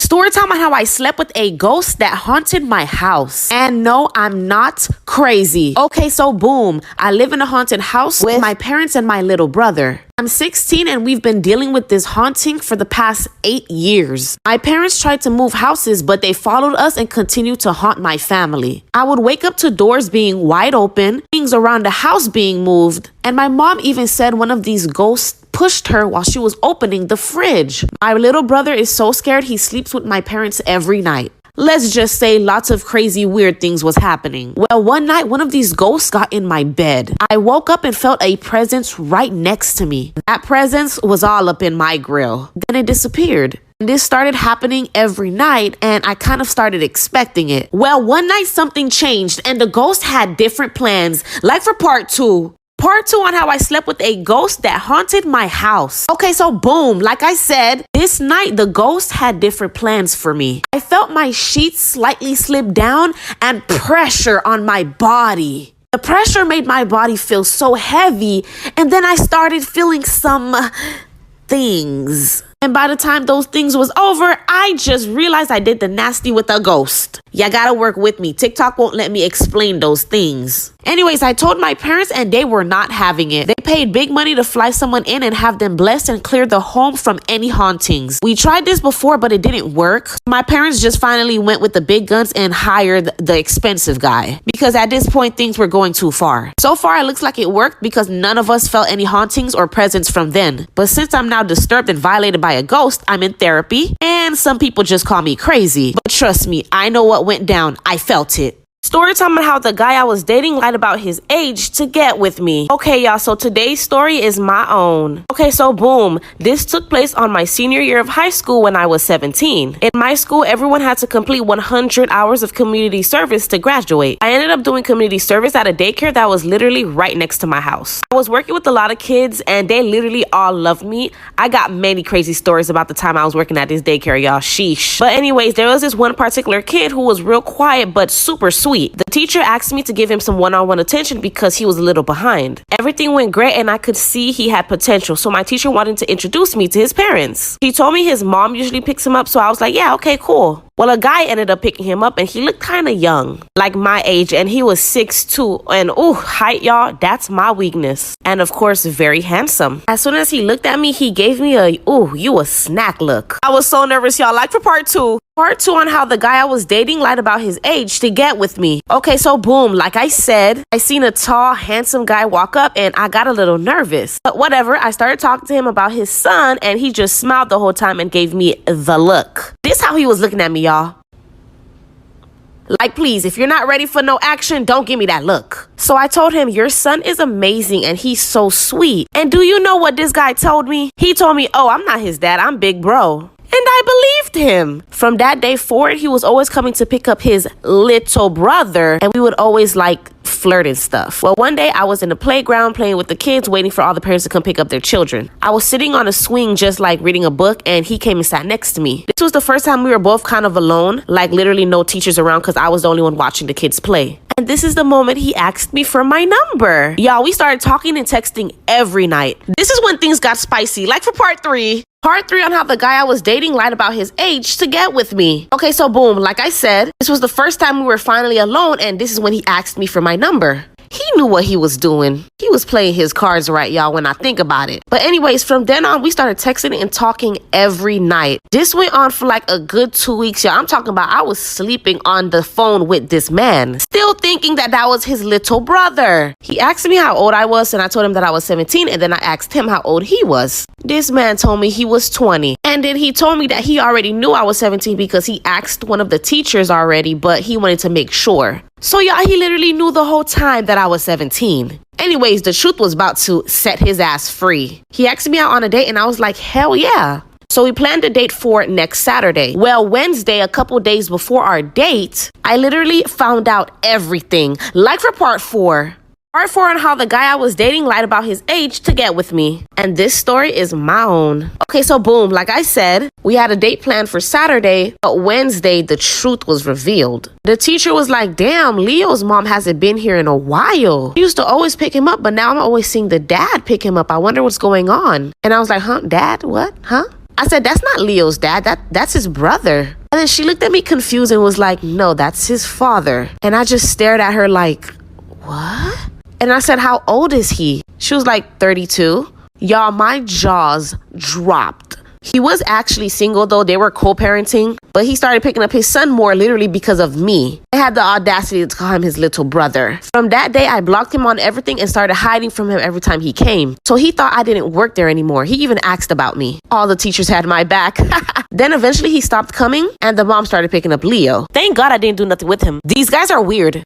Story time on how I slept with a ghost that haunted my house. And no, I'm not crazy. Okay, so boom. I live in a haunted house with my parents and my little brother. I'm 16 and we've been dealing with this haunting for the past 8 years. My parents tried to move houses, but they followed us and continued to haunt my family. I would wake up to doors being wide open, things around the house being moved, and my mom even said one of these ghosts pushed her while she was opening the fridge. My little brother is so scared he sleeps with my parents every night. Let's just say lots of crazy weird things was happening. Well, one night, one of these ghosts got in my bed. I woke up and felt a presence right next to me. That presence was all up in my grill. Then it disappeared. This started happening every night and I kind of started expecting it. Well, one night something changed and the ghost had different plans. Like for part 2. Part 2 on how I slept with a ghost that haunted my house. Okay, so boom, like I said, this night the ghost had different plans for me. I felt my sheets slightly slip down and pressure on my body. The pressure made my body feel so heavy, and then I started feeling some things. And by the time those things was over, I just realized I did the nasty with a ghost. You gotta work with me. TikTok won't let me explain those things. Anyways, I told my parents and they were not having it. They paid big money to fly someone in and have them blessed and clear the home from any hauntings. We tried this before, but it didn't work. My parents just finally went with the big guns and hired the expensive guy because at this point, things were going too far. So far, it looks like it worked because none of us felt any hauntings or presence from then. But since I'm now disturbed and violated by a ghost, I'm in therapy and some people just call me crazy. But trust me, I know what went down. I felt it. Story time on how the guy I was dating lied about his age to get with me. Okay, y'all, so today's story is my own. Okay, so boom, this took place on my senior year of high school when I was 17. In my school, everyone had to complete 100 hours of community service to graduate. I ended up doing community service at a daycare that was literally right next to my house. I was working with a lot of kids and they literally all loved me. I got many crazy stories about the time I was working at this daycare, y'all. Sheesh. But anyways, there was this one particular kid who was real quiet but super sweet. The teacher asked me to give him some one-on-one attention because he was a little behind. Everything went great and I could see he had potential, so my teacher wanted to introduce me to his parents. He told me his mom usually picks him up, so I was like, yeah, okay, cool. Well, a guy ended up picking him up and he looked kind of young, like my age, and he was 6'2", and ooh, height, y'all, that's my weakness. And of course, very handsome. As soon as he looked at me, he gave me a, ooh, you a snack look. I was so nervous, y'all. Like for part 2. Part 2 on how the guy I was dating lied about his age to get with me. Okay, so boom, like I said, I seen a tall, handsome guy walk up and I got a little nervous. But whatever, I started talking to him about his son and he just smiled the whole time and gave me the look. This how he was looking at me, y'all. Like, please, if you're not ready for no action, don't give me that look. So I told him, your son is amazing and he's so sweet. And do you know what this guy told me? He told me, oh, I'm not his dad, I'm big bro. And I believed him. From that day forward, he was always coming to pick up his little brother and we would always like flirt and stuff. Well, one day I was in the playground playing with the kids, waiting for all the parents to come pick up their children. I was sitting on a swing just like reading a book and he came and sat next to me. This was the first time we were both kind of alone, like literally no teachers around because I was the only one watching the kids play. And this is the moment he asked me for my number. Y'all, we started talking and texting every night. This is when things got spicy, like for part 3. Part 3 on how the guy I was dating lied about his age to get with me. Okay, so boom, like I said, this was the first time we were finally alone and this is when he asked me for my number. He knew what he was doing. He was playing his cards right, y'all, when I think about it. But anyways, from then on, we started texting and talking every night. This went on for like a good 2 weeks, y'all. I'm talking about I was sleeping on the phone with this man, still thinking that that was his little brother. He asked me how old I was and I told him that I was 17 and then I asked him how old he was. This man told me he was 20. And then he told me that he already knew I was 17 because he asked one of the teachers already, but he wanted to make sure. So y'all, he literally knew the whole time that I was 17. Anyways, the truth was about to set his ass free. He asked me out on a date and I was like, hell yeah. So we planned a date for next Saturday. Well, Wednesday, a couple days before our date, I literally found out everything. Like for part 4. Part 4 on how the guy I was dating lied about his age to get with me. And this story is my own. Okay, so boom, like I said, we had a date planned for Saturday, but Wednesday, the truth was revealed. The teacher was like, damn, Leo's mom hasn't been here in a while. She used to always pick him up, but now I'm always seeing the dad pick him up. I wonder what's going on. And I was like, huh, dad? What? Huh? I said, that's not Leo's dad. That's his brother. And then she looked at me confused and was like, no, that's his father. And I just stared at her like, what? And I said, how old is he? She was like 32. Y'all, my jaws dropped. He was actually single though. They were co-parenting, but he started picking up his son more literally because of me. I had the audacity to call him his little brother. From that day, I blocked him on everything and started hiding from him every time he came. So he thought I didn't work there anymore. He even asked about me. All the teachers had my back. Then eventually he stopped coming and the mom started picking up Leo. Thank God I didn't do nothing with him. These guys are weird.